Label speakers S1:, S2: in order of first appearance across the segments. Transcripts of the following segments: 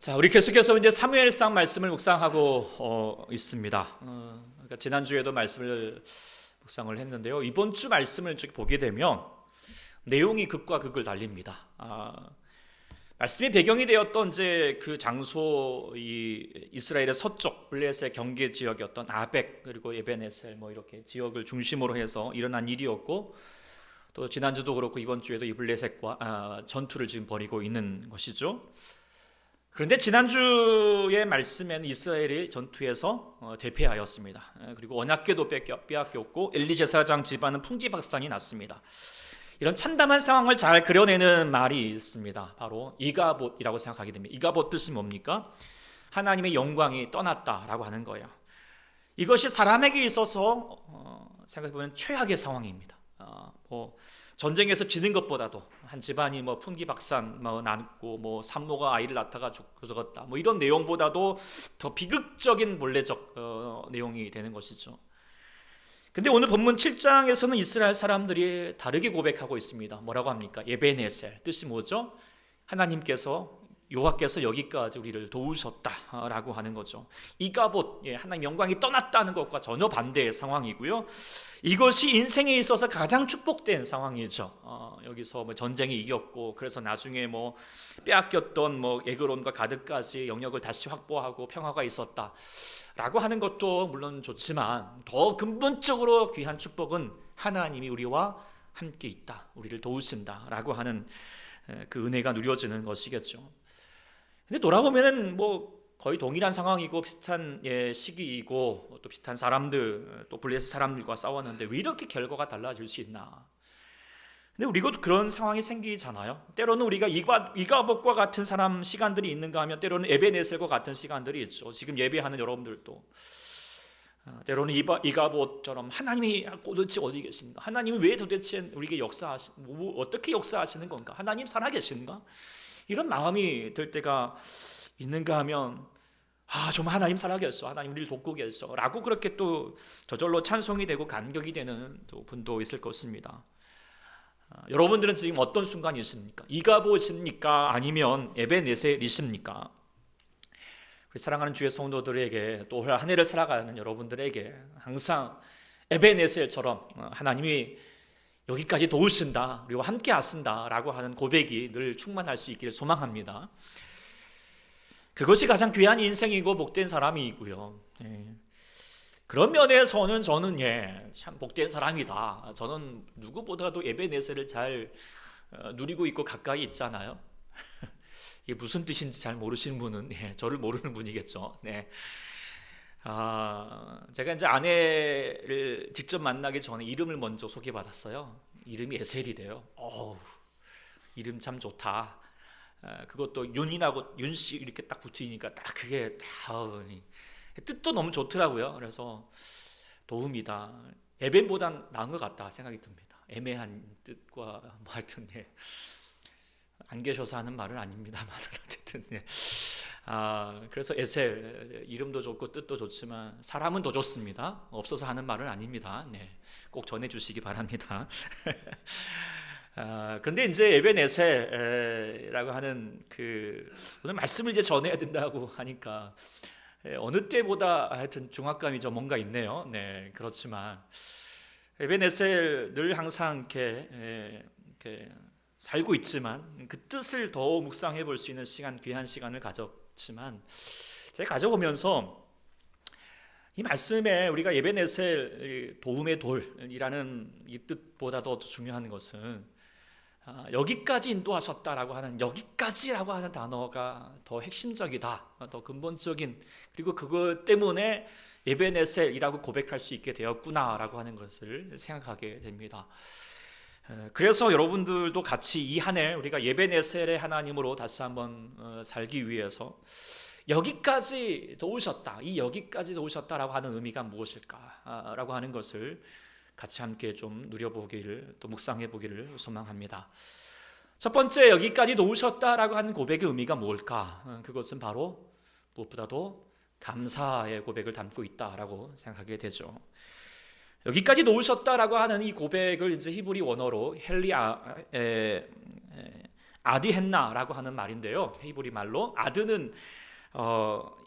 S1: 자, 우리 계속해서 이제 사무엘상 말씀을 묵상하고 있습니다. 그러니까 지난주에도 말씀을 묵상을 했는데요. 이번 주 말씀을 보게 되면 내용이 극과 극을 달립니다. 말씀의 배경이 되었던 이제 그 장소, 이스라엘의 서쪽 블레셋 경계 지역이었던 아벡 그리고 에벤에셀 뭐 이렇게 지역을 중심으로 해서 일어난 일이었고, 또 지난주도 그렇고 이번 주에도 이 블레셋과 전투를 지금 벌이고 있는 것이죠. 그런데 지난주의 말씀에는 이스라엘이 전투에서 대패하였습니다. 그리고 언약궤도 빼앗겼고 엘리 제사장 집안은 풍지박산이 났습니다. 이런 참담한 상황을 잘 그려내는 말이 있습니다. 바로 이가봇이라고 생각하게 됩니다. 이가봇 뜻이 뭡니까? 하나님의 영광이 떠났다라고 하는 거예요. 이것이 사람에게 있어서 생각해보면 최악의 상황입니다. 전쟁에서 지는 것보다도 한 집안이 풍기박산 났고 산모가 아이를 낳다가 죽었다 이런 내용보다도 더 비극적인 몰래적 내용이 되는 것이죠. 근데 오늘 본문 7장에서는 이스라엘 사람들이 다르게 고백하고 있습니다. 뭐라고 합니까? 에베네셀, 뜻이 뭐죠? 하나님께서, 여호와께서 여기까지 우리를 도우셨다라고 하는 거죠. 이가봇, 하나님 영광이 떠났다는 것과 전혀 반대의 상황이고요. 이것이 인생에 있어서 가장 축복된 상황이죠. 여기서 전쟁이 이겼고, 그래서 나중에 빼앗겼던 에그론과 가드까지 영역을 다시 확보하고 평화가 있었다라고 하는 것도 물론 좋지만, 더 근본적으로 귀한 축복은 하나님이 우리와 함께 있다, 우리를 도우신다라고 하는 그 은혜가 누려지는 것이겠죠. 근데 돌아보면은 거의 동일한 상황이고 비슷한 시기이고 또 비슷한 사람들, 또 블레셋 사람들과 싸웠는데 왜 이렇게 결과가 달라질 수 있나? 근데 우리도 그런 상황이 생기잖아요. 때로는 우리가 이가봇과 같은 사람 시간들이 있는가 하면 때로는 에베네셀과 같은 시간들이 있죠. 지금 예배하는 여러분들도 때로는 이가봇처럼 하나님이 도대체 어디 계신가? 하나님이 왜 도대체 우리에게 어떻게 역사하시는 건가? 하나님 살아계신가? 이런 마음이 들 때가 있는가 하면 정말 하나님 살아계셔, 하나님 우리를 돕고 계셔 라고 그렇게 또 저절로 찬송이 되고 감격이 되는 또 분도 있을 것입니다. 여러분들은 지금 어떤 순간이십니까? 이가봇입니까? 아니면 에베네셀이십니까? 우리 사랑하는 주의 성도들에게, 또 올 한 해를 살아가는 여러분들에게 항상 에베네셀처럼 하나님이 여기까지 도우신다, 우리와 함께 하신다 라고 하는 고백이 늘 충만할 수 있기를 소망합니다. 그것이 가장 귀한 인생이고 복된 사람이고요. 그런 면에서는 저는 참 복된 사람이다. 저는 누구보다도 에베네셀을 잘 누리고 있고 가까이 있잖아요. 이게 무슨 뜻인지 잘 모르시는 분은 저를 모르는 분이겠죠. 제가 이제 아내를 직접 만나기 전에 이름을 먼저 소개받았어요. 이름이 에셀이래요. 이름 참 좋다. 그것도 윤이라고 윤씨 이렇게 딱 붙이니까 딱 그게 뜻도 너무 좋더라고요. 그래서 도움이다. 에벤보단 나은 것 같다 생각이 듭니다. 애매한 뜻과 하여튼 안 계셔서 하는 말은 아닙니다만 어쨌든 그래서 에셀 이름도 좋고 뜻도 좋지만 사람은 더 좋습니다. 없어서 하는 말은 아닙니다. 꼭 전해주시기 바랍니다. 그런데 이제 에베네셀이라고 하는 오늘 말씀을 이제 전해야 된다고 하니까 어느 때보다 하여튼 중압감이 좀 뭔가 있네요. 그렇지만 에베네셀 늘 항상 이렇게 살고 있지만 그 뜻을 더 묵상해 볼 수 있는 귀한 시간을 가졌지만 제가 가져보면서 이 말씀에 우리가 에베네셀 도움의 돌이라는 이 뜻보다 더 중요한 것은 여기까지 인도하셨다라고 하는 여기까지라고 하는 단어가 더 핵심적이다, 더 근본적인, 그리고 그것 때문에 에베네셀이라고 고백할 수 있게 되었구나라고 하는 것을 생각하게 됩니다. 그래서 여러분들도 같이 이 한 해 우리가 에베네셀의 하나님으로 다시 한번 살기 위해서 여기까지 도우셨다, 이 여기까지 도우셨다라고 하는 의미가 무엇일까라고 하는 것을 같이 함께 좀 누려보기를, 또 묵상해보기를 소망합니다. 첫 번째, 여기까지 도우셨다라고 하는 고백의 의미가 뭘까? 그것은 바로 무엇보다도 감사의 고백을 담고 있다라고 생각하게 되죠. 여기까지 도우셨다라고 하는 이 고백을 이제 히브리 원어로 아디헨나라고 하는 말인데요. 히브리 말로 아드는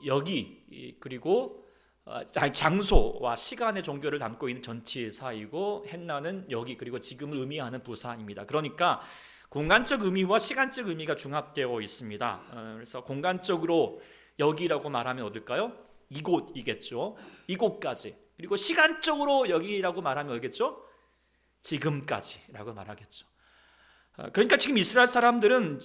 S1: 여기 그리고 장소와 시간의 종교를 담고 있는 전치사이고 헨나는 여기 그리고 지금을 의미하는 부사입니다. 그러니까 공간적 의미와 시간적 의미가 중합되어 있습니다. 그래서 공간적으로 여기라고 말하면 어딜까요? 이곳이겠죠. 이곳까지. 그리고 시간적으로 여기라고 말하면 어디겠죠? 지금까지라고 말하겠죠. 그러니까 지금 이스라엘 사람들은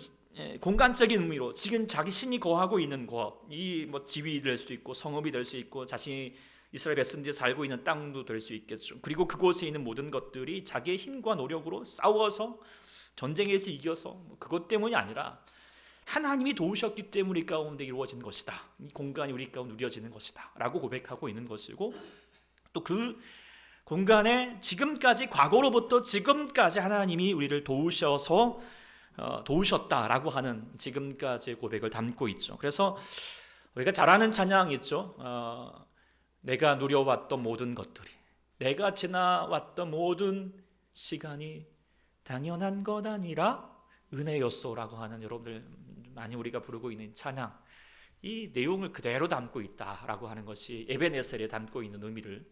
S1: 공간적인 의미로 지금 자기 신이 거하고 있는 곳, 이 뭐 집이 될 수도 있고 성읍이 될 수 있고 자신이 이스라엘 백성들이 살고 있는 땅도 될 수 있겠죠. 그리고 그곳에 있는 모든 것들이 자기의 힘과 노력으로 싸워서 전쟁에서 이겨서 그것 때문이 아니라 하나님이 도우셨기 때문에 이 가운데 이루어진 것이다. 이 공간이 우리 가운데 누려지는 것이다 라고 고백하고 있는 것이고, 또 그 공간에 지금까지, 과거로부터 지금까지 하나님이 우리를 도우셨다라고 하는 지금까지의 고백을 담고 있죠. 그래서 우리가 잘 아는 찬양 있죠. 내가 누려왔던 모든 것들이, 내가 지나왔던 모든 시간이 당연한 것 아니라 은혜였소라고 하는, 여러분들 많이 우리가 부르고 있는 찬양, 이 내용을 그대로 담고 있다라고 하는 것이 에베네셀에 담고 있는 의미를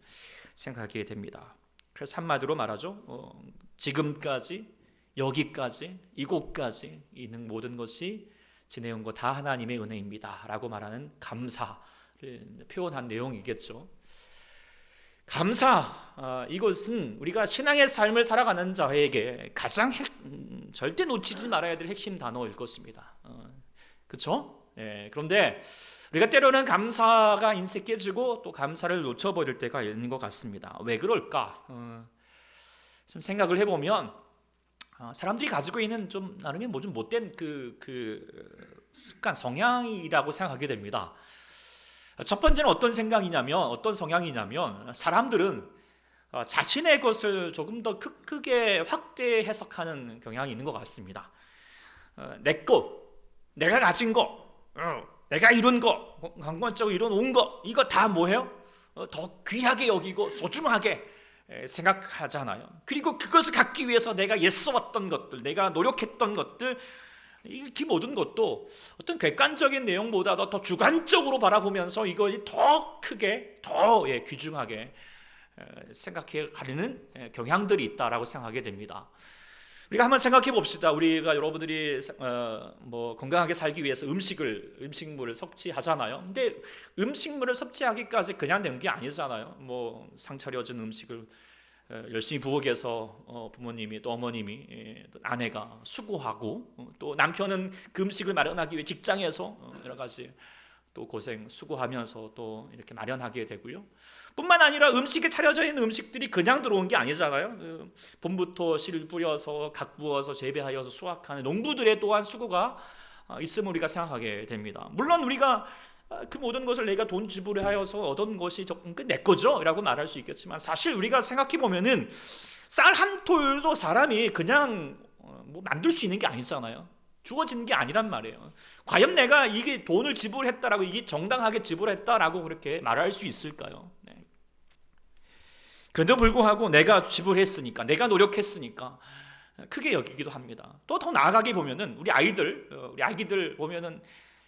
S1: 생각하게 됩니다. 그래서 한마디로 말하죠. 지금까지, 여기까지, 이곳까지 있는 모든 것이 지내온 것 다 하나님의 은혜입니다 라고 말하는 감사를 표현한 내용이겠죠. 감사, 이것은 우리가 신앙의 삶을 살아가는 자에게 가장 절대 놓치지 말아야 될 핵심 단어일 것입니다. 그렇죠? 그런데 우리가 때로는 감사가 인생 깨지고 또 감사를 놓쳐버릴 때가 있는 것 같습니다. 왜 그럴까? 좀 생각을 해보면 사람들이 가지고 있는 좀 나름의 좀 못된 그 습관, 성향이라고 생각하게 됩니다. 첫 번째는 어떤 성향이냐면 사람들은 자신의 것을 조금 더 크게 확대 해석하는 경향이 있는 것 같습니다. 내 것, 내가 가진 것, 내가 이룬 거, 강권적으로 이뤄놓은 거, 이거 다 뭐예요? 더 귀하게 여기고 소중하게 생각하잖아요. 그리고 그것을 갖기 위해서 내가 애써왔던 것들, 내가 노력했던 것들, 이 모든 것도 어떤 객관적인 내용보다 더 주관적으로 바라보면서 이것이 더 크게, 더 귀중하게 생각해 가려는 경향들이 있다라고 생각하게 됩니다. 우리가 한번 생각해 봅시다. 우리가 여러분들이 건강하게 살기 위해서 음식물을 섭취하잖아요. 근데 음식물을 섭취하기까지 그냥 된 게 아니잖아요. 상 차려진 음식을 열심히 부엌에서 부모님이, 또 어머님이, 또 아내가 수고하고, 또 남편은 그 음식을 마련하기 위해 직장에서 여러 가지 또 고생 수고하면서 또 이렇게 마련하게 되고요. 뿐만 아니라 음식에 차려져 있는 음식들이 그냥 들어온 게 아니잖아요. 봄부터 씨를 뿌려서 각 부어서 재배하여서 수확하는 농부들의 또한 수고가 있음을 우리가 생각하게 됩니다. 물론 우리가 그 모든 것을 내가 돈 지불하여서 얻은 것이 내 거죠 라고 말할 수 있겠지만, 사실 우리가 생각해 보면은 쌀 한 톨도 사람이 그냥 만들 수 있는 게 아니잖아요. 주어지는 게 아니란 말이에요. 과연 내가 이게 돈을 지불했다라고, 이게 정당하게 지불했다라고 그렇게 말할 수 있을까요? 그런데도 불구하고 내가 지불했으니까, 내가 노력했으니까 크게 여기기도 합니다. 또 더 나아가게 보면은 우리 아이들 보면은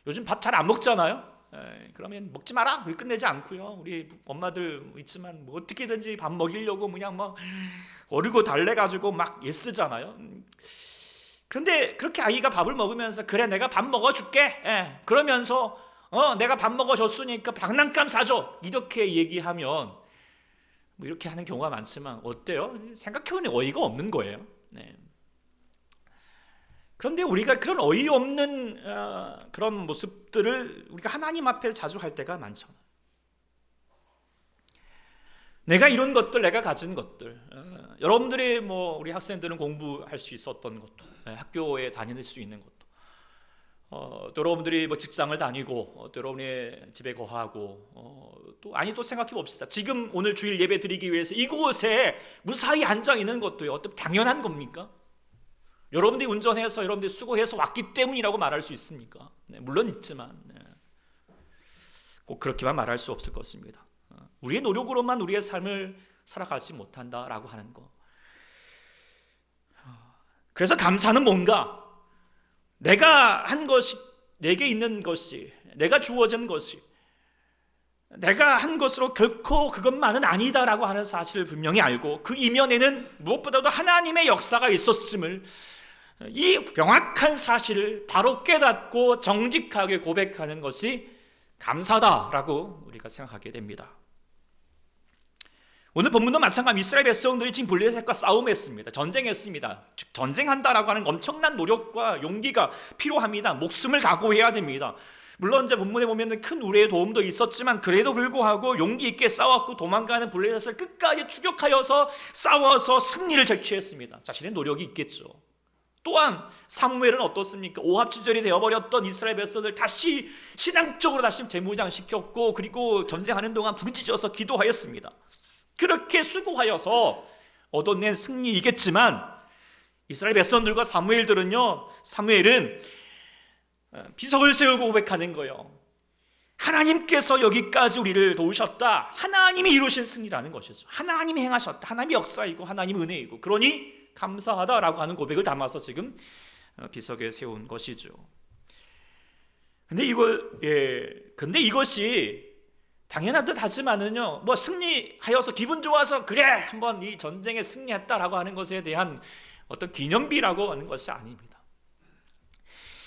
S1: 요즘 밥 잘 안 먹잖아요. 그러면 먹지 마라 끝내지 않고요. 우리 엄마들 있지만 어떻게든지 밥 먹이려고 그냥 어르고 달래가지고 막 애쓰잖아요. 그런데 그렇게 아이가 밥을 먹으면서 그래 내가 밥 먹어줄게, 그러면서 내가 밥 먹어줬으니까 장난감 사줘, 이렇게 얘기하면 이렇게 하는 경우가 많지만 어때요? 생각해보니 어이가 없는 거예요. 그런데 우리가 그런 어이없는 그런 모습들을 우리가 하나님 앞에 자주 할 때가 많잖아요. 내가 이룬 것들, 내가 가진 것들, 여러분들이 우리 학생들은 공부할 수 있었던 것도, 학교에 다닐 수 있는 것도, 또 여러분들이 직장을 다니고, 또 여러분의 집에 거하고, 또 생각해 봅시다. 지금 오늘 주일 예배 드리기 위해서 이곳에 무사히 앉아 있는 것도요, 어떤 당연한 겁니까? 여러분들이 운전해서, 여러분들이 수고해서 왔기 때문이라고 말할 수 있습니까? 물론 있지만 꼭 그렇게만 말할 수 없을 것입니다. 우리의 노력으로만 우리의 삶을 살아가지 못한다라고 하는 거. 그래서 감사는 뭔가? 내가 한 것이, 내게 있는 것이, 내가 주어진 것이 내가 한 것으로 결코 그것만은 아니다라고 하는 사실을 분명히 알고 그 이면에는 무엇보다도 하나님의 역사가 있었음을, 이 명확한 사실을 바로 깨닫고 정직하게 고백하는 것이 감사다라고 우리가 생각하게 됩니다. 오늘 본문도 마찬가지로 이스라엘 백성들이 지금 블레셋과 싸움했습니다. 전쟁했습니다. 즉 전쟁한다라고 하는 엄청난 노력과 용기가 필요합니다. 목숨을 각오해야 됩니다. 물론 이제 본문에 보면 큰 우레의 도움도 있었지만 그래도 불구하고 용기 있게 싸웠고 도망가는 블레셋을 끝까지 추격하여서 싸워서 승리를 쟁취했습니다. 자신의 노력이 있겠죠. 또한 사무엘은 어떻습니까? 오합지졸이 되어버렸던 이스라엘 백성들 다시 신앙적으로 다시 재무장시켰고, 그리고 전쟁하는 동안 부르짖어서 기도하였습니다. 그렇게 수고하여서 얻어낸 승리이겠지만 이스라엘 백성들과 사무엘은 비석을 세우고 고백하는 거예요. 하나님께서 여기까지 우리를 도우셨다. 하나님이 이루신 승리라는 것이죠. 하나님이 행하셨다. 하나님이 역사이고 하나님이 은혜이고, 그러니 감사하다라고 하는 고백을 담아서 지금 비석에 세운 것이죠. 근데 이것이 당연한 듯 하지만은요, 뭐 승리하여서 기분 좋아서 그래 한번 이 전쟁에 승리했다라고 하는 것에 대한 어떤 기념비라고 하는 것이 아닙니다.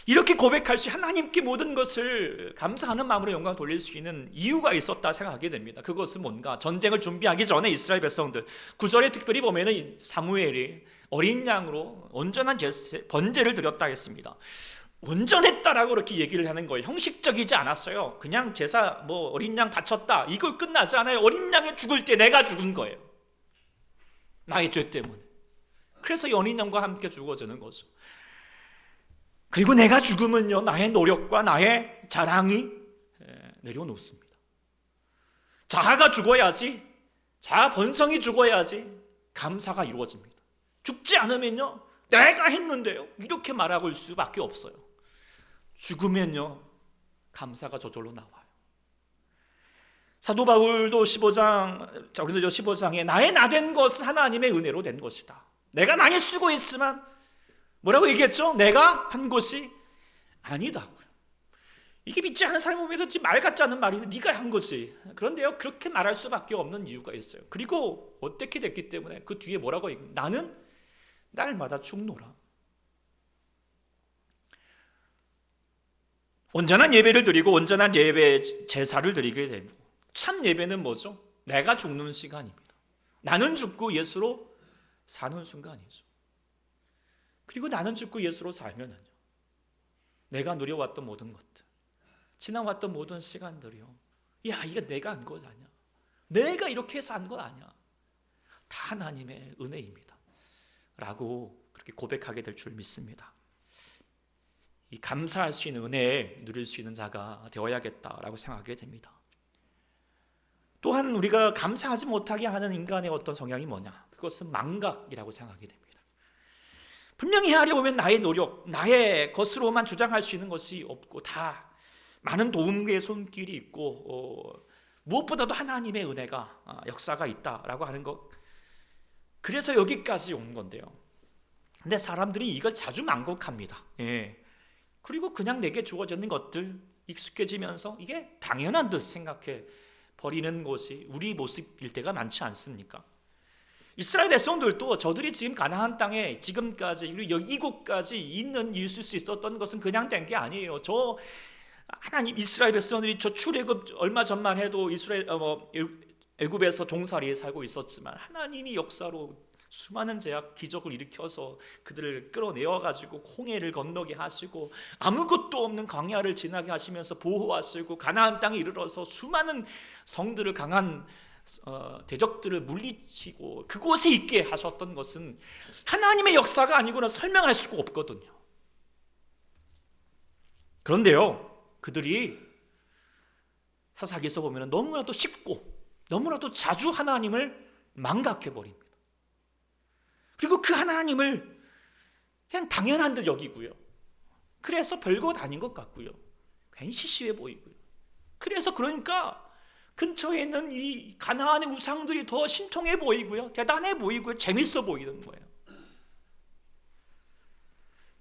S1: 이렇게 고백할 수, 하나님께 모든 것을 감사하는 마음으로 영광을 돌릴 수 있는 이유가 있었다 생각하게 됩니다. 그것은 뭔가, 전쟁을 준비하기 전에 이스라엘 백성들 9절에 특별히 보면은 사무엘이 어린 양으로 온전한 번제를 드렸다 했습니다. 온전했다라고 그렇게 얘기를 하는 거예요. 형식적이지 않았어요. 그냥 제사 어린 양 바쳤다, 이걸 끝나지 않아요. 어린 양이 죽을 때 내가 죽은 거예요. 나의 죄 때문에. 그래서 어린 양과 함께 죽어지는 거죠. 그리고 내가 죽으면요, 나의 노력과 나의 자랑이 내려놓습니다. 자아가 죽어야지, 자아 본성이 죽어야지 감사가 이루어집니다. 죽지 않으면요, 내가 했는데요, 이렇게 말하고 있을 수밖에 없어요. 죽으면요, 감사가 저절로 나와요. 사도 바울도 15장에 나의 나된 것은 하나님의 은혜로 된 것이다. 내가 많이 수고했지만 뭐라고 얘기했죠? 내가 한 것이 아니다고요. 이게 믿지 않은 사람이 보면 말 같지 않은 말인데 네가 한 거지. 그런데요, 그렇게 말할 수밖에 없는 이유가 있어요. 그리고 어떻게 됐기 때문에 그 뒤에 뭐라고 얘기해요? 나는 날마다 죽노라. 온전한 예배를 드리고 온전한 예배 제사를 드리게 되고, 참 예배는 뭐죠? 내가 죽는 시간입니다. 나는 죽고 예수로 사는 순간이죠. 그리고 나는 죽고 예수로 살면은요, 내가 누려왔던 모든 것들, 지나왔던 모든 시간들이요, 야, 이게 내가 한 것 아니야, 내가 이렇게 해서 한 것 아니야, 다 하나님의 은혜입니다 라고 그렇게 고백하게 될 줄 믿습니다. 이 감사할 수 있는 은혜에 누릴 수 있는 자가 되어야겠다라고 생각하게 됩니다. 또한 우리가 감사하지 못하게 하는 인간의 어떤 성향이 뭐냐, 그것은 망각이라고 생각하게 됩니다. 분명히 헤아려 보면 나의 노력, 나의 것으로만 주장할 수 있는 것이 없고, 다 많은 도움의 손길이 있고, 무엇보다도 하나님의 은혜가, 역사가 있다라고 하는 것, 그래서 여기까지 온 건데요. 근데 사람들이 이걸 자주 망각합니다. 그리고 그냥 내게 주어지는 것들 익숙해지면서 이게 당연한 듯 생각해 버리는 것이 우리 모습일 때가 많지 않습니까? 이스라엘 백성들도 저들이 지금 가나안 땅에 지금까지 이곳까지 있을 수 있었던 것은 그냥 된 게 아니에요. 저 하나님, 이스라엘 백성들이 저 출애굽 얼마 전만 해도 애굽에서 종살이에 살고 있었지만 하나님이 역사로 수많은 제약 기적을 일으켜서 그들을 끌어내어 가지고 홍해를 건너게 하시고, 아무것도 없는 광야를 지나게 하시면서 보호하시고, 가나안 땅에 이르러서 수많은 성들을, 강한 대적들을 물리치고 그곳에 있게 하셨던 것은 하나님의 역사가 아니고는 설명할 수가 없거든요. 그런데요, 그들이 사사기에서 보면 너무나도 쉽고 너무나도 자주 하나님을 망각해 버립니다. 그리고 그 하나님을 그냥 당연한 듯 여기고요, 그래서 별것 아닌 것 같고요, 괜히 시시해 보이고요, 그래서 그러니까 근처에 있는 이 가나안의 우상들이 더 신통해 보이고요, 대단해 보이고요, 재밌어 보이는 거예요.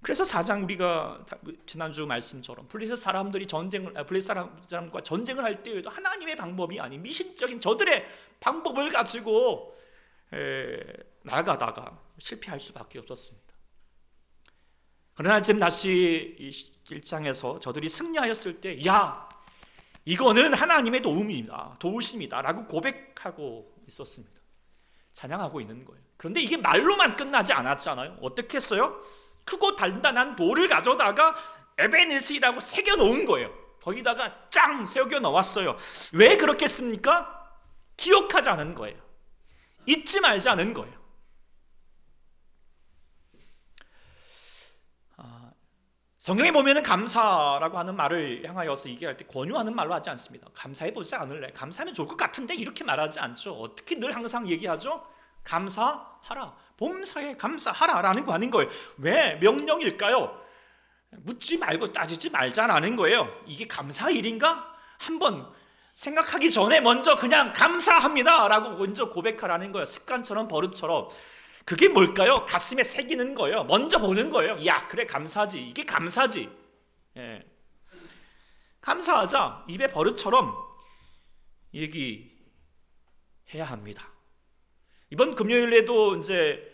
S1: 그래서 4장 우리가 지난주 말씀처럼 블레셋 사람과 전쟁을 할 때에도 하나님의 방법이 아닌 미신적인 저들의 방법을 가지고 나아가다가 실패할 수밖에 없었습니다. 그러나 지금 다시 1장에서 저들이 승리하였을 때 이거는 하나님의 도우심이다 라고 고백하고 있었습니다. 찬양하고 있는 거예요. 그런데 이게 말로만 끝나지 않았잖아요. 어떻게 했어요? 크고 단단한 돌을 가져다가 에베네스라고 새겨 놓은 거예요. 거기다가 짱 새겨 놓았어요. 왜 그렇게 했습니까? 기억하자는 거예요. 잊지 말자는 거예요. 성경에 보면은 감사라고 하는 말을 향하여서 얘기할 때 권유하는 말로 하지 않습니다. 감사해보지 않을래? 감사하면 좋을 것 같은데 이렇게 말하지 않죠. 어떻게 늘 항상 얘기하죠? 감사하라. 범사에 감사하라라는 거 하는 거예요. 왜 명령일까요? 묻지 말고 따지지 말자라는 거예요. 이게 감사 일인가? 한번 생각하기 전에 먼저 그냥 감사합니다 라고 먼저 고백하라는 거예요. 습관처럼 버릇처럼. 그게 뭘까요? 가슴에 새기는 거예요. 먼저 보는 거예요. 그래 감사지. 이게 감사지. 감사하자. 입에 버릇처럼 얘기해야 합니다. 이번 금요일에도 이제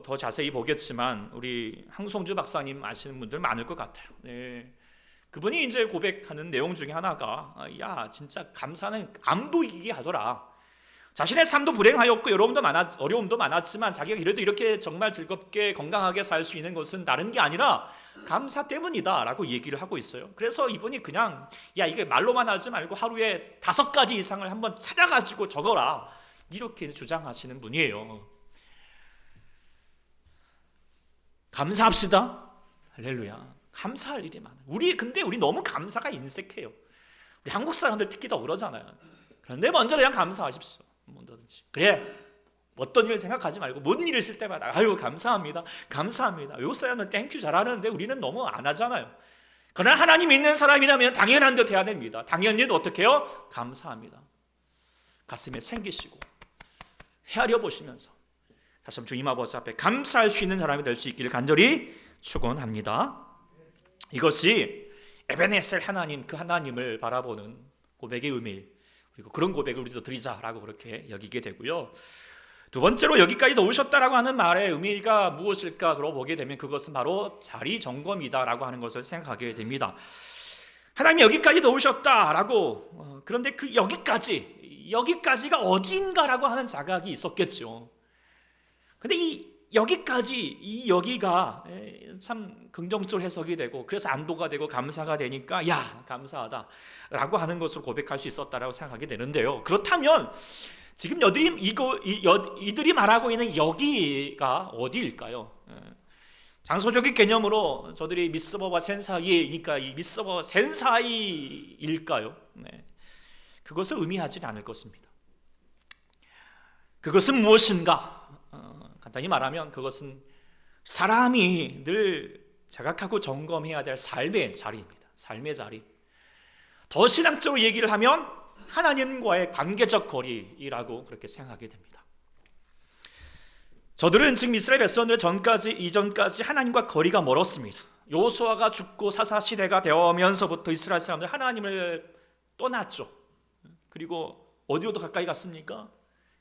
S1: 더 자세히 보겠지만 우리 항송주 박사님 아시는 분들 많을 것 같아요. 그분이 이제 고백하는 내용 중에 하나가 진짜 감사는 암도 이기게 하더라. 자신의 삶도 불행하였고 어려움도 많았지만 자기가 이래도 이렇게 정말 즐겁게 건강하게 살 수 있는 것은 다른 게 아니라 감사 때문이다 라고 얘기를 하고 있어요. 그래서 이분이 그냥 이게 말로만 하지 말고 하루에 5가지 이상을 한번 찾아가지고 적어라 이렇게 주장하시는 분이에요. 감사합시다. 할렐루야. 감사할 일이 많아요. 근데 우리 너무 감사가 인색해요. 우리 한국 사람들 특히 더 그러잖아요. 그런데 먼저 그냥 감사하십시오. 뭐든지. 그래. 어떤 일 생각하지 말고 뭔 일 있을 때마다 감사합니다. 감사합니다. 외국 사람은 땡큐 잘하는데 우리는 너무 안 하잖아요. 그러나 하나님 믿는 사람이라면 당연한 듯 해야 됩니다. 당연히 어떻게 해요? 감사합니다. 가슴에 생기시고 헤아려 보시면서 다시 한번 주님 아버지 앞에 감사할 수 있는 사람이 될 수 있기를 간절히 축원합니다. 이것이 에베네셀 하나님, 그 하나님을 바라보는 고백의 의미, 그리고 그런 고백을 우리도 드리자라고 그렇게 여기게 되고요. 두 번째로 여기까지 오셨다라고 하는 말의 의미가 무엇일까 보게 되면 그것은 바로 자리 점검이다라고 하는 것을 생각하게 됩니다. 하나님이 여기까지 오셨다라고, 그런데 그 여기까지가 어디인가라고 하는 자각이 있었겠죠. 근데 이 여기가 참 긍정적으로 해석이 되고 그래서 안도가 되고 감사가 되니까 감사하다라고 하는 것으로 고백할 수 있었다라고 생각하게 되는데요. 그렇다면 지금 이들이 말하고 있는 여기가 어디일까요? 장소적인 개념으로 저들이 미스버와 센 사이니까 이 미스버 센 사이일까요? 그것을 의미하지 않을 것입니다. 그것은 무엇인가? 간단히 말하면 그것은 사람이 늘 자각하고 점검해야 될 삶의 자리입니다. 삶의 자리. 더 신앙적으로 얘기를 하면 하나님과의 관계적 거리라고 그렇게 생각하게 됩니다. 저들은 지금 이스라엘 백성들 이전까지 하나님과 거리가 멀었습니다. 여호수아가 죽고 사사 시대가 되면서부터 이스라엘 사람들 하나님을 떠났죠. 그리고 어디로도 가까이 갔습니까?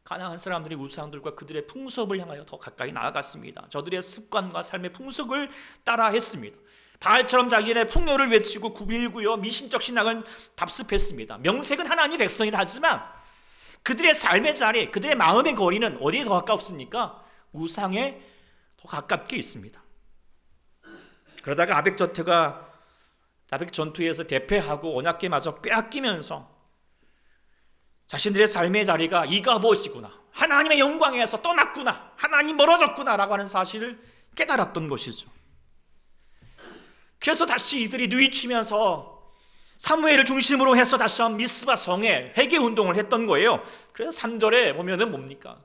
S1: 가나안 사람들이 우상들과 그들의 풍습을 향하여 더 가까이 나아갔습니다. 저들의 습관과 삶의 풍습을 따라 했습니다. 바알처럼 자기네 풍요를 외치고 구빌구여 미신적 신앙을 답습했습니다. 명색은 하나님 백성이라 하지만 그들의 삶의 자리, 그들의 마음의 거리는 어디에 더 가깝습니까? 우상에 더 가깝게 있습니다. 그러다가 아벡 전투에서 대패하고 언약궤마저 빼앗기면서 자신들의 삶의 자리가 이가봇이구나, 하나님의 영광에서 떠났구나, 하나님 멀어졌구나 라고 하는 사실을 깨달았던 것이죠. 그래서 다시 이들이 누이치면서 사무엘을 중심으로 해서 다시 한번 미스바 성에 회개 운동을 했던 거예요. 그래서 3절에 보면은 뭡니까?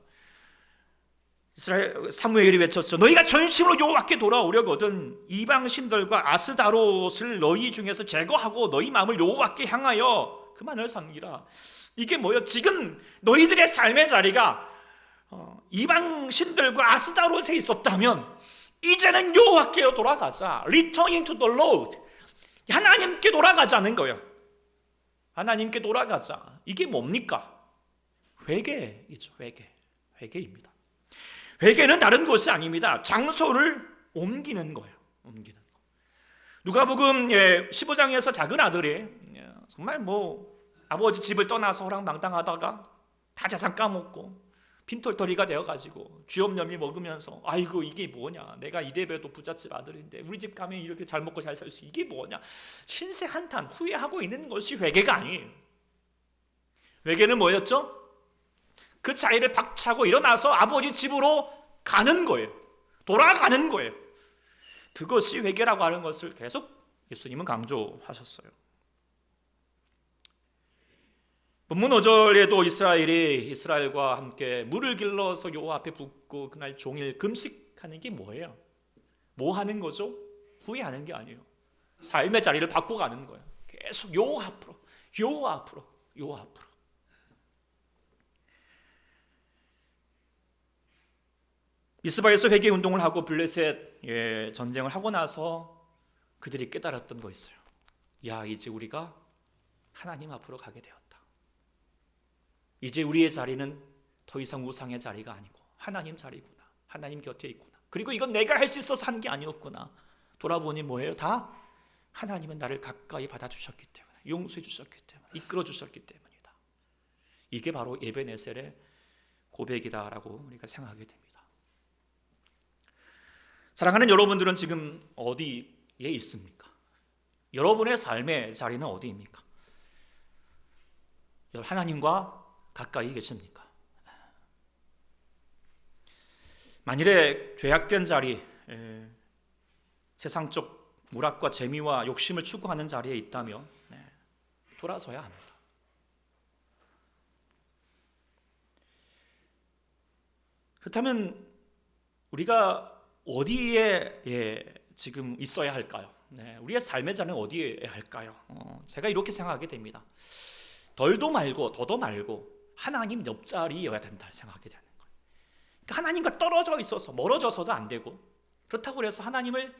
S1: 이스라엘 사무엘이 외쳤죠. 너희가 전심으로 여호와께 돌아오려거든 이방 신들과 아스다롯을 너희 중에서 제거하고 너희 마음을 여호와께 향하여 그만을 섬기라. 이게 뭐예요? 지금 너희들의 삶의 자리가 이방 신들과 아스다롯에 있었다면 이제는 여호와께로 돌아가자. Returning to the Lord. 하나님께 돌아가자는 거예요. 하나님께 돌아가자. 이게 뭡니까? 회개이죠. 회개입니다. 회개는 다른 것이 아닙니다. 장소를 옮기는 거예요. 옮기는 거. 누가복음 15장에서 작은 아들이 정말 아버지 집을 떠나서 호랑방탕하다가 다 재산 까먹고 빈털터리가 되어가지고 쥐염염이 먹으면서 아이고 이게 뭐냐, 내가 이래봬도 부잣집 아들인데 우리 집 가면 이렇게 잘 먹고 잘 살 수 이게 뭐냐, 신세 한탄 후회하고 있는 것이 회개가 아니에요. 회개는 뭐였죠? 그 자리를 박차고 일어나서 아버지 집으로 가는 거예요. 돌아가는 거예요. 그것이 회개라고 하는 것을 계속 예수님은 강조하셨어요. 본문 5절에도 이스라엘과 함께 물을 길러서 여호와 앞에 붓고 그날 종일 금식하는 게 뭐예요? 뭐 하는 거죠? 후회하는 게 아니에요. 삶의 자리를 바꿔가는 거예요. 계속 여호와 앞으로, 여호와 앞으로, 여호와 앞으로. 미스바에서 회개 운동을 하고 블레셋 전쟁을 하고 나서 그들이 깨달았던 거 있어요. 야, 이제 우리가 하나님 앞으로 가게 되었다. 이제 우리의 자리는 더 이상 우상의 자리가 아니고 하나님 자리구나. 하나님 곁에 있구나. 그리고 이건 내가 할 수 있어서 한 게 아니었구나. 돌아보니 뭐예요? 다 하나님은 나를 가까이 받아주셨기 때문에, 용서해 주셨기 때문에, 이끌어 주셨기 때문이다. 이게 바로 에베네셀의 고백이다라고 우리가 생각하게 됩니다. 사랑하는 여러분들은 지금 어디에 있습니까? 여러분의 삶의 자리는 어디입니까? 하나님과 가까이 계십니까? 만일에 죄악된 자리, 세상적 문학과 재미와 욕심을 추구하는 자리에 있다면 돌아서야 합니다. 그렇다면 우리가 어디에 지금 있어야 할까요? 우리의 삶의 자리는 어디에 할까요? 제가 이렇게 생각하게 됩니다. 덜도 말고 더도 말고 하나님 옆자리여야 된다 생각하게 되는 거예요. 그러니까 하나님과 떨어져 있어서 멀어져서도 안 되고, 그렇다고 해서 하나님을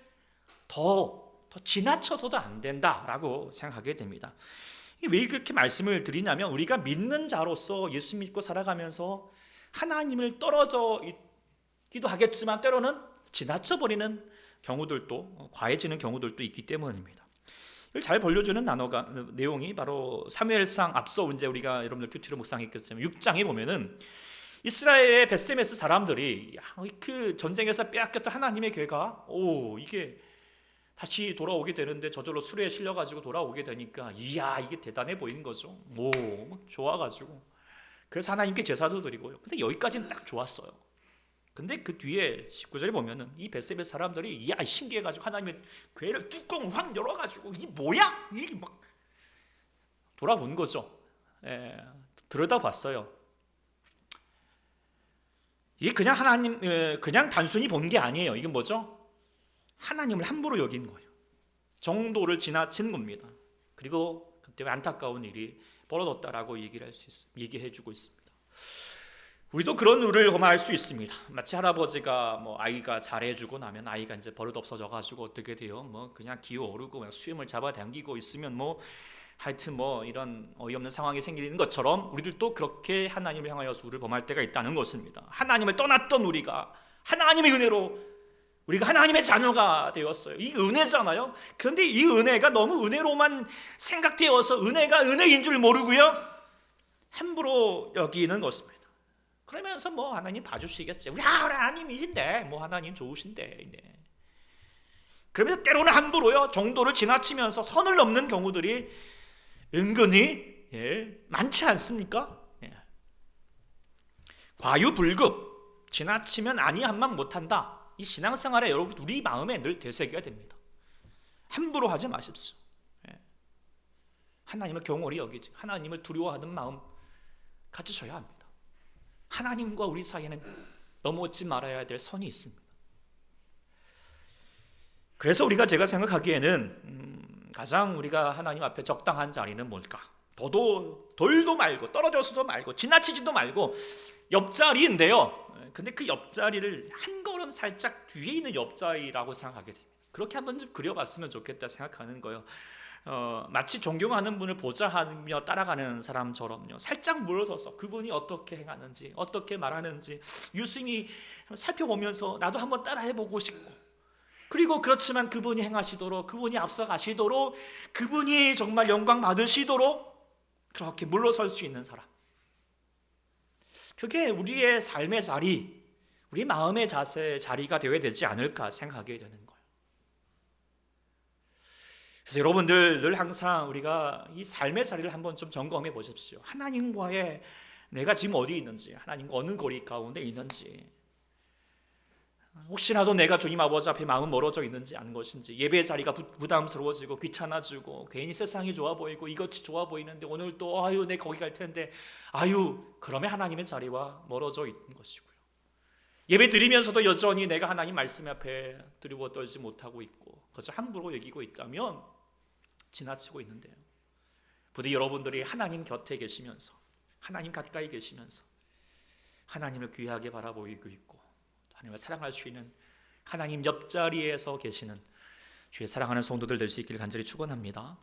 S1: 더 지나쳐서도 안 된다라고 생각하게 됩니다. 왜 그렇게 말씀을 드리냐면, 우리가 믿는 자로서 예수 믿고 살아가면서 하나님을 떨어져 있기도 하겠지만 때로는 지나쳐버리는 경우들도, 과해지는 경우들도 있기 때문입니다. 이걸 잘 벌려주는 내용이 바로 사무엘상 앞서 이제 우리가 여러분들 큐티로 묵상했겠지만 6장에 보면은 이스라엘의 베세메스 사람들이 그 전쟁에서 빼앗겼던 하나님의 괴가 이게 다시 돌아오게 되는데 저절로 수레에 실려가지고 돌아오게 되니까 이야, 이게 대단해 보이는 거죠. 좋아가지고 그래서 하나님께 제사도 드리고요. 근데 여기까지는 딱 좋았어요. 근데 그 뒤에 19절에 보면은 이 베세메스 사람들이 신기해가지고 하나님의 괴를 뚜껑을 확 열어가지고 이 뭐야? 이게 막 돌아본 거죠. 들여다봤어요. 이게 그냥 그냥 단순히 본 게 아니에요. 이게 뭐죠? 하나님을 함부로 여긴 거예요. 정도를 지나친 겁니다. 그리고 그때 안타까운 일이 벌어졌다라고 얘기해주고 있습니다. 우리도 그런 일을 험할 수 있습니다. 마치 할아버지가 아이가 잘해주고 나면 아이가 이제 버릇 없어져가지고 어떻게 돼요? 그냥 기어오르고 수염을 잡아당기고 있으면 하여튼 이런 어이없는 상황이 생기는 것처럼 우리들도 그렇게 하나님을 향하여서 우리를 범할 때가 있다는 것입니다. 하나님을 떠났던 우리가 하나님의 은혜로 우리가 하나님의 자녀가 되었어요. 이 은혜잖아요. 그런데 이 은혜가 너무 은혜로만 생각되어서 은혜가 은혜인 줄 모르고요, 함부로 여기는 것입니다. 그러면서 하나님 봐주시겠지. 우리 하나님이신데 하나님 좋으신데. 그러면서 때로는 함부로요, 정도를 지나치면서 선을 넘는 경우들이 은근히 많지 않습니까? 과유불급, 지나치면 아니 한만 못한다. 이 신앙생활에 여러분 우리 마음에 늘 되새겨야 됩니다. 함부로 하지 마십시오. 하나님을 경홀히 여기지, 하나님을 두려워하는 마음 가지셔야 합니다. 하나님과 우리 사이에는 넘어지 말아야 될 선이 있습니다. 그래서 제가 생각하기에는 가장 우리가 하나님 앞에 적당한 자리는 뭘까? 덜도 말고 떨어져서도 말고 지나치지도 말고 옆자리인데요. 근데 그 옆자리를 한 걸음 살짝 뒤에 있는 옆자리라고 생각하게 됩니다. 그렇게 한번 좀 그려봤으면 좋겠다 생각하는 거예요. 마치 존경하는 분을 보자 하며 따라가는 사람처럼요. 살짝 물러서서 그분이 어떻게 행하는지, 어떻게 말하는지 유심히 살펴보면서 나도 한번 따라해보고 싶고, 그리고 그렇지만 그분이 행하시도록, 그분이 앞서가시도록, 그분이 정말 영광 받으시도록 그렇게 물러설 수 있는 사람, 그게 우리의 삶의 자리, 우리 마음의 자리가 되어야 되지 않을까 생각하게 되는 거예요. 그래서 여러분들 늘 항상 우리가 이 삶의 자리를 한번 좀 점검해 보십시오. 하나님과의 내가 지금 어디 있는지, 하나님과 어느 거리 가운데 있는지, 혹시라도 내가 주님 아버지 앞에 마음 멀어져 있는지 아는 것인지, 예배 자리가 부담스러워지고 귀찮아지고 괜히 세상이 좋아 보이고 이것이 좋아 보이는데 오늘 또 아유 내 거기 갈 텐데, 아유 그러면 하나님의 자리와 멀어져 있는 것이고요. 예배 드리면서도 여전히 내가 하나님 말씀 앞에 두려워 떨지 못하고 있고 그저 함부로 여기고 있다면 지나치고 있는데요. 부디 여러분들이 하나님 곁에 계시면서, 하나님 가까이 계시면서 하나님을 귀하게 바라보이고 있고 하나님을 사랑할 수 있는 하나님 옆자리에서 계시는 주의 사랑하는 성도들 될 수 있기를 간절히 축원합니다.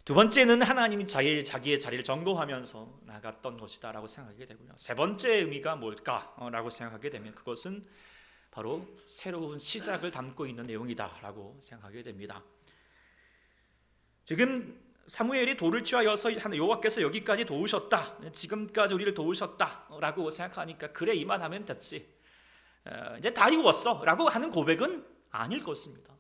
S1: 두 번째는 하나님이 자기의 자리를 점검하면서 나갔던 것이다 라고 생각하게 되고요. 세 번째 의미가 뭘까라고 생각하게 되면 그것은 바로 새로운 시작을 담고 있는 내용이다 라고 생각하게 됩니다. 지금 사무엘이 돌을 취하여서 여호와께서 여기까지 도우셨다, 지금까지 우리를 도우셨다 라고 생각하니까 그래 이만하면 됐지, 이제 다 이루었어 라고 하는 고백은 아닐 것입니다.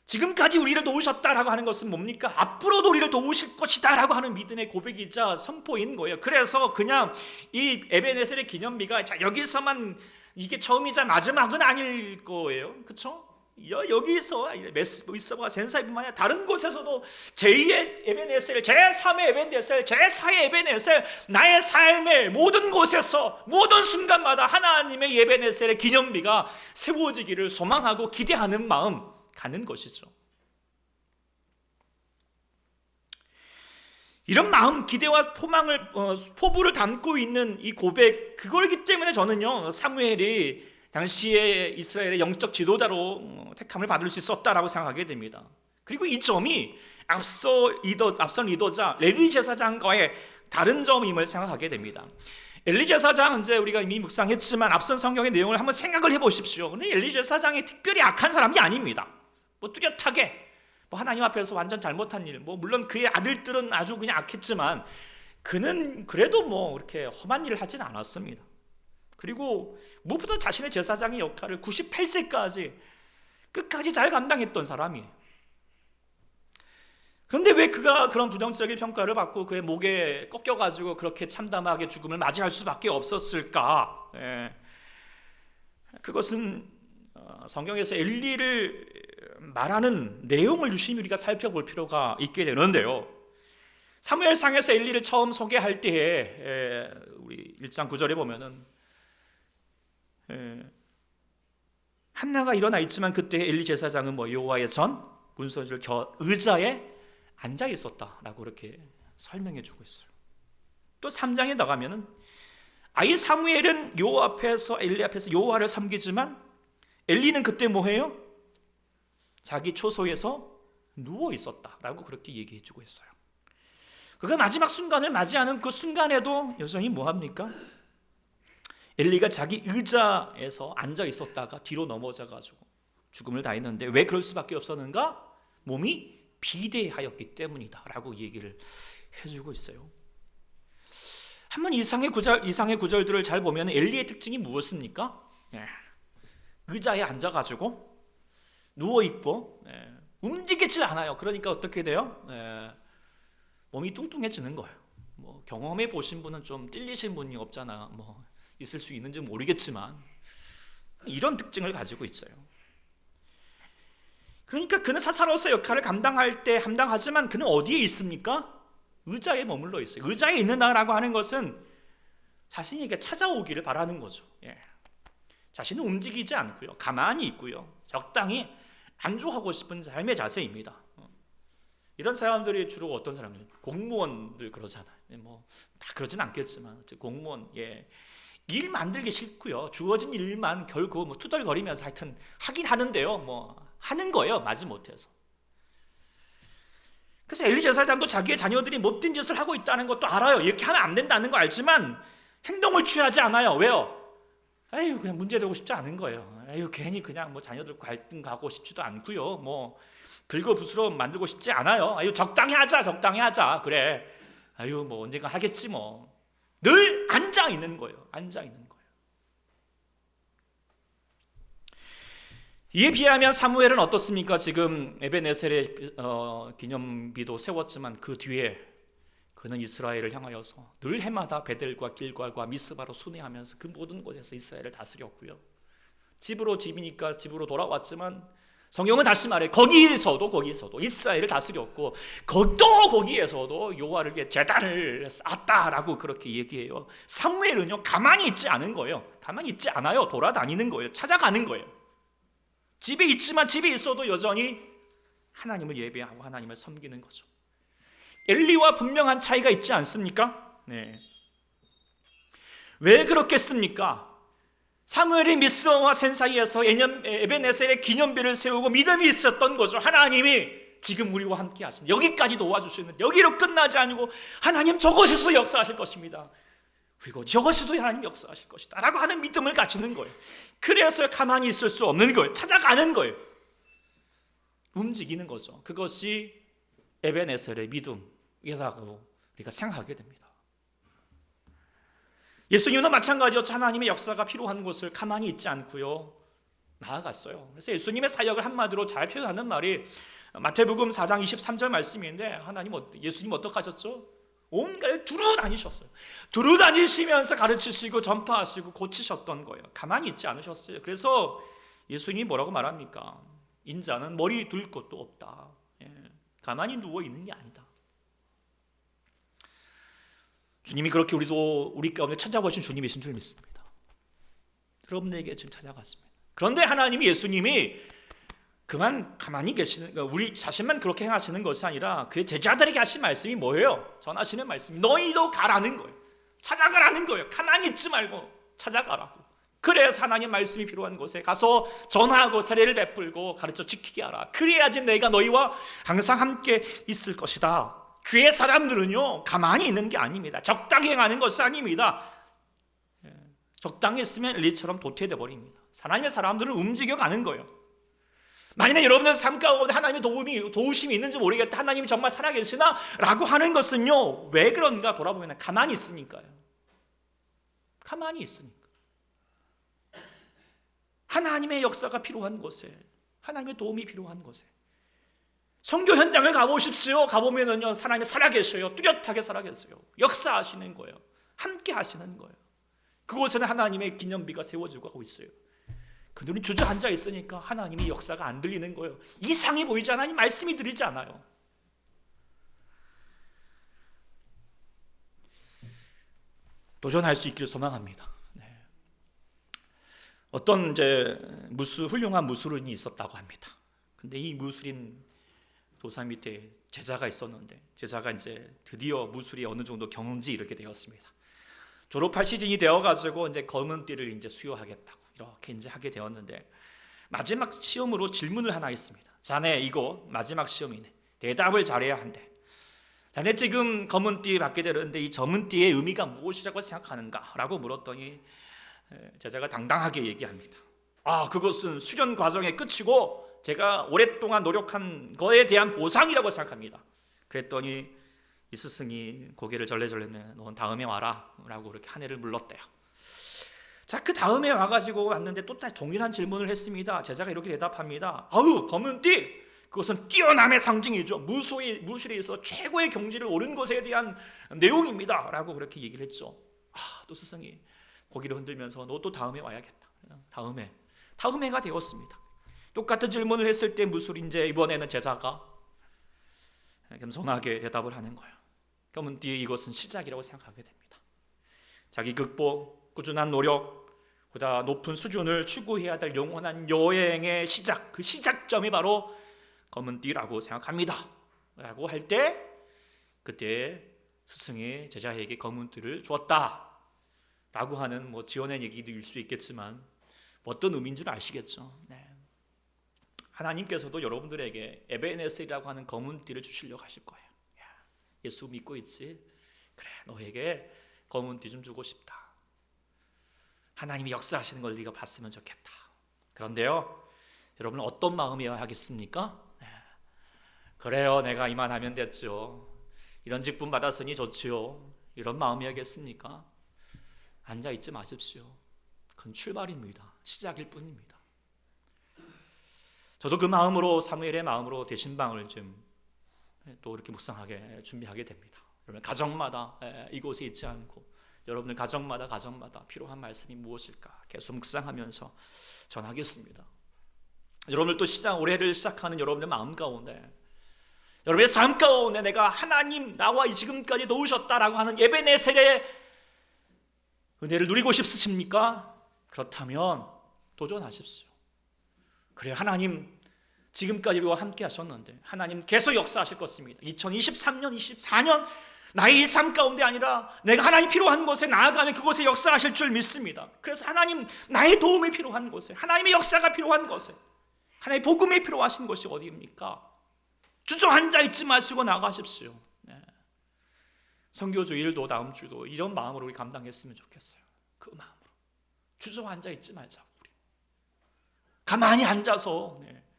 S1: 지금까지 우리를 도우셨다라고 하는 것은 뭡니까? 앞으로도 우리를 도우실 것이다 라고 하는 믿음의 고백이자 선포인 거예요. 그래서 그냥 이 에베네셀의 기념비가 자 여기서만 이게 처음이자 마지막은 아닐 거예요. 그렇죠? 여기서 메스보이스와 센사이뿐만 아니라 다른 곳에서도 제2의 에베네셀, 제3의 에베네셀, 제4의 에베네셀, 나의 삶의 모든 곳에서 모든 순간마다 하나님의 에베네셀의 기념비가 세워지기를 소망하고 기대하는 마음 가는 것이죠. 이런 마음, 기대와 포부를 담고 있는 이 고백, 그걸기 때문에 저는요 사무엘이 당시에 이스라엘의 영적 지도자로 택함을 받을 수 있었다라고 생각하게 됩니다. 그리고 이 점이 앞선 리더자 엘리 제사장과의 다른 점임을 생각하게 됩니다. 엘리 제사장은 이제 우리가 이미 묵상했지만 앞선 성경의 내용을 한번 생각을 해보십시오. 근데 엘리 제사장이 특별히 악한 사람이 아닙니다. 뚜렷하게 하나님 앞에서 완전 잘못한 일, 물론 그의 아들들은 아주 그냥 악했지만 그는 그래도 이렇게 험한 일을 하진 않았습니다. 그리고 무엇보다 자신의 제사장의 역할을 98세까지 끝까지 잘 감당했던 사람이에요. 그런데 왜 그가 그런 부정적인 평가를 받고 그의 목에 꺾여가지고 그렇게 참담하게 죽음을 맞이할 수밖에 없었을까? 그것은 성경에서 엘리를 말하는 내용을 유심히 우리가 살펴볼 필요가 있게 되는데요. 사무엘상에서 엘리를 처음 소개할 때에 우리 1장 9절에 보면은 한나가 일어나 있지만 그때 엘리 제사장은 여호와의 전 문선줄 의자에 앉아 있었다라고 그렇게 설명해 주고 있어요. 또 3장에 나가면은 아이 사무엘은 엘리 앞에서 여호와를 섬기지만 엘리는 그때 뭐해요? 자기 초소에서 누워 있었다라고 그렇게 얘기해 주고 있어요. 그가 마지막 순간을 맞이하는 그 순간에도 여전히 뭐합니까? 엘리가 자기 의자에서 앉아 있었다가 뒤로 넘어져가지고 죽음을 당했는데 왜 그럴 수밖에 없었는가? 몸이 비대하였기 때문이다 라고 얘기를 해주고 있어요. 한번 이상의 구절들을 잘 보면 엘리의 특징이 무엇입니까? 의자에 앉아가지고 누워있고 움직이질 않아요. 그러니까 어떻게 돼요? 몸이 뚱뚱해지는 거예요. 경험해 보신 분은 좀 찔리신 분이 없잖아. 있을 수 있는지 모르겠지만 이런 특징을 가지고 있어요. 그러니까 그는 사사로서 역할을 감당하지만 그는 어디에 있습니까? 의자에 머물러 있어요. 의자에 있는다라고 하는 것은 자신에게 찾아오기를 바라는 거죠. 자신은 움직이지 않고요, 가만히 있고요, 적당히 안주하고 싶은 삶의 자세입니다. 이런 사람들이 주로 어떤 사람이에요? 공무원들 그러잖아요. 뭐 다 그러진 않겠지만 공무원, 일 만들기 싫고요. 주어진 일만 결국 뭐 투덜거리면서 하여튼 하긴 하는데요. 뭐 하는 거예요. 마지못해서. 그래서 엘리 제사장도 자기의 자녀들이 못된 짓을 하고 있다는 것도 알아요. 이렇게 하면 안 된다는 거 알지만 행동을 취하지 않아요. 왜요? 아유, 그냥 문제되고 싶지 않은 거예요. 아유, 괜히 그냥 뭐 자녀들 갈등 가고 싶지도 않고요. 뭐 긁어부스럼 만들고 싶지 않아요. 아유, 적당히 하자. 그래. 아유, 뭐 언젠가 하겠지 뭐. 늘 앉아 있는 거예요. 이에 비하면 사무엘은 어떻습니까? 지금 에벤에셀의 기념비도 세웠지만 그 뒤에 그는 이스라엘을 향하여서 늘 해마다 베델과 길갈과 미스바로 순회하면서 그 모든 곳에서 이스라엘을 다스렸고요. 집이니까 집으로 돌아왔지만 성경은 다시 말해 거기에서도 이스라엘을 다스렸고 또 거기에서도 여호와를 위해 제단을 쌓았다라고 그렇게 얘기해요. 사무엘은요 가만히 있지 않은 거예요. 가만히 있지 않아요. 돌아다니는 거예요. 찾아가는 거예요. 집에 있지만 집에 있어도 여전히 하나님을 예배하고 하나님을 섬기는 거죠. 엘리와 분명한 차이가 있지 않습니까? 네. 왜 그렇겠습니까? 사무엘이 미스와 센 사이에서 에벤에셀의 기념비를 세우고 믿음이 있었던 거죠. 하나님이 지금 우리와 함께 하신 여기까지 도와주시는, 여기로 끝나지 않고 하나님 저것에서 역사하실 것입니다. 그리고 저것에도 하나님 역사하실 것이다 라고 하는 믿음을 가지는 거예요. 그래서 가만히 있을 수 없는 거예요. 찾아가는 거예요. 움직이는 거죠. 그것이 에벤에셀의 믿음이라고 우리가 생각하게 됩니다. 예수님도 마찬가지였죠. 하나님의 역사가 필요한 곳을 가만히 있지 않고요, 나아갔어요. 그래서 예수님의 사역을 한마디로 잘 표현하는 말이 마태복음 4장 23절 말씀인데, 예수님 어떻게 하셨죠? 온갖 두루 다니셨어요. 두루 다니시면서 가르치시고 전파하시고 고치셨던 거예요. 가만히 있지 않으셨어요. 그래서 예수님이 뭐라고 말합니까? 인자는 머리 둘 곳도 없다. 가만히 누워 있는 게 아니다. 주님이 그렇게 우리 가운데 찾아오신 주님이신 줄 믿습니다. 여러분에게 지금 찾아갔습니다. 그런데 하나님이, 예수님이 그만 가만히 계시는, 우리 자신만 그렇게 행하시는 것이 아니라 그의 제자들에게 하신 말씀이 뭐예요? 전하시는 말씀이 너희도 가라는 거예요. 찾아가라는 거예요. 가만히 있지 말고 찾아가라고. 그래서 하나님 말씀이 필요한 곳에 가서 전하고 세례를 베풀고 가르쳐 지키게 하라. 그래야지 내가 너희와 항상 함께 있을 것이다. 주의 사람들은요 가만히 있는 게 아닙니다. 적당히 행하는 것이 아닙니다. 적당히 있으면 엘리처럼 도태돼 버립니다. 하나님의 사람들은 움직여가는 거예요. 만약에 여러분의 삶 가운데 하나님의 도우심이 있는지 모르겠다, 하나님이 정말 살아계시나? 라고 하는 것은요 왜 그런가 돌아보면 가만히 있으니까요. 가만히 있으니까. 하나님의 역사가 필요한 곳에, 하나님의 도움이 필요한 곳에 선교 현장을 가보십시오. 가보면은요 하나님이 살아계셔요. 뚜렷하게 살아계세요. 역사하시는 거예요. 함께 하시는 거예요. 그곳에는 하나님의 기념비가 세워지고 하고 있어요. 그들은 주저앉아 있으니까 하나님의 역사가 안 들리는 거예요. 이상이 보이지 않아요. 말씀이 들리지 않아요. 도전할 수 있기를 소망합니다. 어떤 훌륭한 무술인이 있었다고 합니다. 근데 이 무술인 도사 밑에 제자가 있었는데, 제자가 드디어 무술이 어느 정도 경지 이렇게 되었습니다. 졸업할 시즌이 되어가지고 검은 띠를 수여하겠다고 이렇게 하게 되었는데, 마지막 시험으로 질문을 하나 했습니다. 자네 이거 마지막 시험이네. 대답을 잘해야 한대. 자네 지금 검은 띠 받게 되는데 이 검은 띠의 의미가 무엇이라고 생각하는가? 라고 물었더니 제자가 당당하게 얘기합니다. 그것은 수련 과정의 끝이고 제가 오랫동안 노력한 거에 대한 보상이라고 생각합니다. 그랬더니 이 스승이 고개를 절레절레 넌 다음에 와라 라고 그렇게 한 해를 물렀대요. 자, 그 다음에 와가지고 왔는데 또 다시 동일한 질문을 했습니다. 제자가 이렇게 대답합니다. 검은 띠, 그것은 뛰어남의 상징이죠. 무술에 있어 최고의 경지를 오른 것에 대한 내용입니다 라고 그렇게 얘기를 했죠. 또 스승이 고개를 흔들면서 너 또 다음에 와야겠다. 다음해가 되었습니다. 똑같은 질문을 했을 때 무술인제 이번에는 제자가 겸손하게 대답을 하는 거예요. 그러면 뒤에 이것은 시작이라고 생각하게 됩니다. 자기 극복, 꾸준한 노력, 보다 높은 수준을 추구해야 될 영원한 여행의 시작, 그 시작점이 바로 검은 띠라고 생각합니다 라고 할 때 그때 스승이 제자에게 검은 띠를 주었다 라고 하는 지어낸 얘기일 수 있겠지만 어떤 의미인 줄 아시겠죠? 네. 하나님께서도 여러분들에게 에베네셀이라고 하는 검은 띠를 주시려고 하실 거예요. 야, 예수 믿고 있지? 그래, 너에게 검은 띠 좀 주고 싶다. 하나님이 역사하시는 걸 네가 봤으면 좋겠다. 그런데요, 여러분은 어떤 마음이어야 하겠습니까? 네. 그래요, 내가 이만하면 됐죠. 이런 직분 받았으니 좋지요. 이런 마음이야겠습니까? 앉아있지 마십시오. 그건 출발입니다. 시작일 뿐입니다. 저도 그 마음으로, 사무엘의 마음으로 대신방을 좀 또 이렇게 묵상하게 준비하게 됩니다. 여러분 가정마다 이곳에 있지 않고 여러분들 가정마다 필요한 말씀이 무엇일까 계속 묵상하면서 전하겠습니다. 여러분들 또 올해를 시작하는 여러분의 마음 가운데, 여러분의 삶 가운데 내가 하나님 나와 지금까지 도우셨다라고 하는 에베네셀의 은혜를 누리고 싶으십니까? 그렇다면 도전하십시오. 그래요, 하나님 지금까지 우리와 함께 하셨는데 하나님 계속 역사하실 것입니다. 2023년, 24년 나의 삶 가운데 아니라 내가 하나님 필요한 곳에 나아가면 그곳에 역사하실 줄 믿습니다. 그래서 하나님 나의 도움이 필요한 곳에, 하나님의 역사가 필요한 곳에, 하나님의 복음이 필요하신 곳이 어디입니까? 주저앉아 있지 마시고 나가십시오. 네. 선교주일도 다음 주도 이런 마음으로 우리 감당했으면 좋겠어요. 그 마음으로 주저앉아 있지 말자고, 우리 가만히 앉아서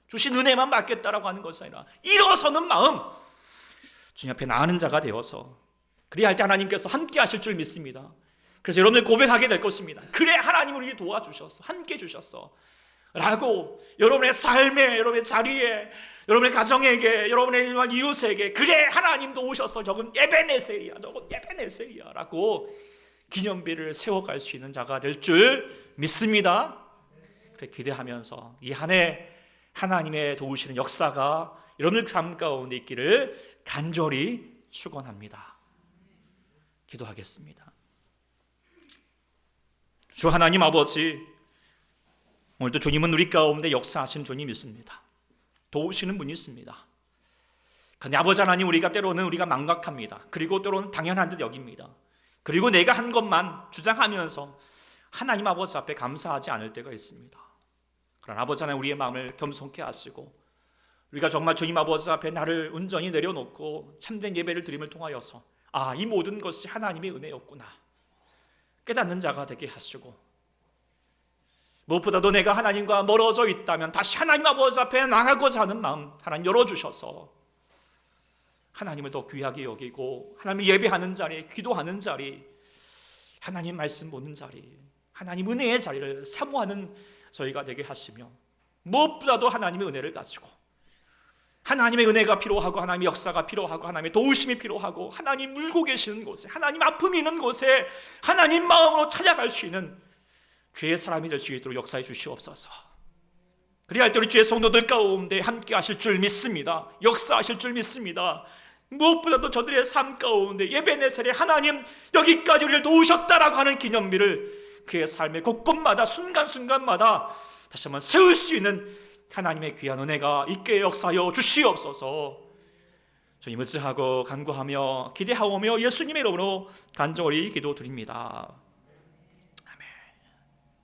S1: 주신 은혜만 받겠다라고 하는 것이 아니라 일어서는 마음, 주님 앞에 나가는 자가 되어서 그래야 할 때 하나님께서 함께 하실 줄 믿습니다. 그래서 여러분들 고백하게 될 것입니다. 그래, 하나님 우리에게 도와주셨어, 함께 주셨어 라고 여러분의 삶에, 여러분의 자리에, 여러분의 가정에게, 여러분의 이웃에게, 그래 하나님도 오셔서 저건 에베네셀이야, 저건 에베네셀이야 라고 기념비를 세워갈 수 있는 자가 될 줄 믿습니다. 그래 기대하면서 이 한 해 하나님의 도우시는 역사가 여러분들 삶 가운데 있기를 간절히 축원합니다. 기도하겠습니다. 주 하나님 아버지, 오늘도 주님은 우리 가운데 역사하신 주님 있습니다. 도우시는 분이 있습니다. 그런데 아버지 하나님, 때로는 우리가 망각합니다. 그리고 때로는 당연한 듯 여깁니다. 그리고 내가 한 것만 주장하면서 하나님 아버지 앞에 감사하지 않을 때가 있습니다. 그러나 아버지 하나님, 우리의 마음을 겸손케 하시고 우리가 정말 주님 아버지 앞에 나를 온전히 내려놓고 참된 예배를 드림을 통하여서 이 모든 것이 하나님의 은혜였구나 깨닫는 자가 되게 하시고, 무엇보다도 내가 하나님과 멀어져 있다면 다시 하나님 아버지 앞에 나가고자 하는 마음 하나님 열어주셔서 하나님을 더 귀하게 여기고 하나님을 예배하는 자리, 기도하는 자리, 하나님 말씀 보는 자리, 하나님 은혜의 자리를 사모하는 저희가 되게 하시며, 무엇보다도 하나님의 은혜를 가지고 하나님의 은혜가 필요하고 하나님의 역사가 필요하고 하나님의 도우심이 필요하고 하나님 물고 계시는 곳에, 하나님 아픔이 있는 곳에 하나님 마음으로 찾아갈 수 있는 주의 사람이 될 수 있도록 역사해 주시옵소서. 그래야 할 때 우리 주의 성도들 가운데 함께 하실 줄 믿습니다. 역사하실 줄 믿습니다. 무엇보다도 저들의 삶 가운데 에베네셀의 하나님 여기까지 우리를 도우셨다라고 하는 기념비를 그의 삶의 곳곳마다 순간순간마다 다시 한번 세울 수 있는 하나님의 귀한 은혜가 있게 역사하여 주시옵소서. 주님 의지하고 간구하며 기대하오며 예수님의 이름으로 간절히 기도드립니다.